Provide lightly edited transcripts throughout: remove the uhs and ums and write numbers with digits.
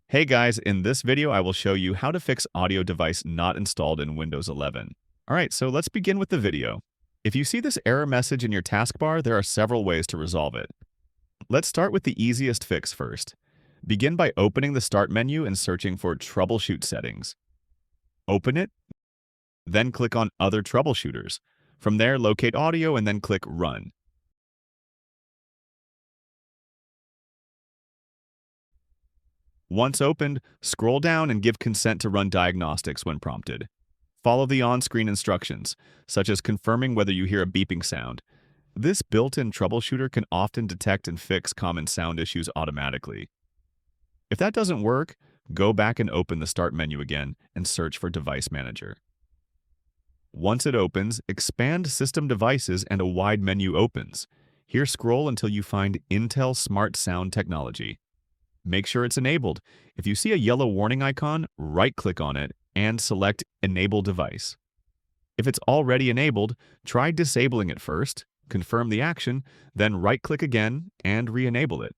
Hey guys, in this video I will show you how to fix audio device not installed in Windows 11. Alright, so let's begin with the video. If you see this error message in your taskbar, there are several ways to resolve it. Let's start with the easiest fix first. Begin by opening the Start menu and searching for Troubleshoot Settings. Open it, then click on Other Troubleshooters. From there, locate Audio and then click Run. Once opened, scroll down and give consent to run diagnostics when prompted. Follow the on-screen instructions, such as confirming whether you hear a beeping sound. This built-in troubleshooter can often detect and fix common sound issues automatically. If that doesn't work, go back and open the Start menu again and search for Device Manager. Once it opens, expand System Devices and a wide menu opens. Here scroll until you find Intel Smart Sound Technology. Make sure it's enabled. If you see a yellow warning icon, right-click on it and select Enable Device. If it's already enabled, try disabling it first, confirm the action, then right-click again and re-enable it.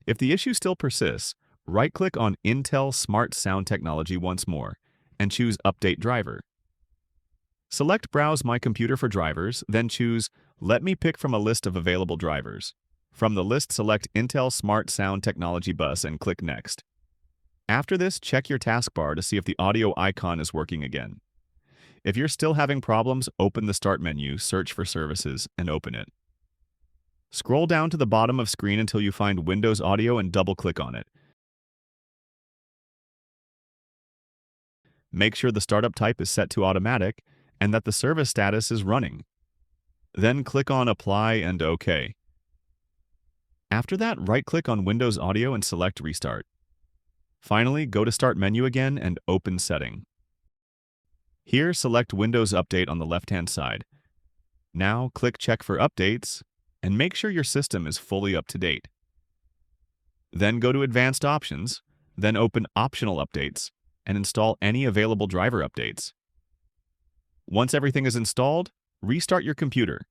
If the issue still persists, right-click on Intel Smart Sound Technology once more and choose Update Driver. Select Browse My Computer for drivers, then choose Let me pick from a list of available drivers. From the list, select Intel Smart Sound Technology Bus and click Next. After this, check your taskbar to see if the audio icon is working again. If you're still having problems, open the Start menu, search for Services, and open it. Scroll down to the bottom of screen until you find Windows Audio and double-click on it. Make sure the startup type is set to automatic and that the service status is running. Then click on Apply and OK. After that, right-click on Windows Audio and select Restart. Finally, go to Start menu again and open Setting. Here, select Windows Update on the left-hand side. Now, click Check for Updates and make sure your system is fully up to date. Then go to Advanced Options, then open Optional Updates and install any available driver updates. Once everything is installed, restart your computer.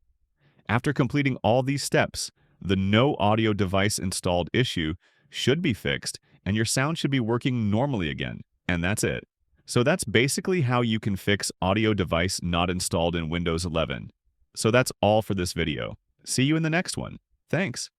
After completing all these steps, the No Audio Device Installed issue should be fixed and your sound should be working normally again, and that's it. So that's basically how you can fix audio device not installed in Windows 11. So that's all for this video. See you in the next one. Thanks.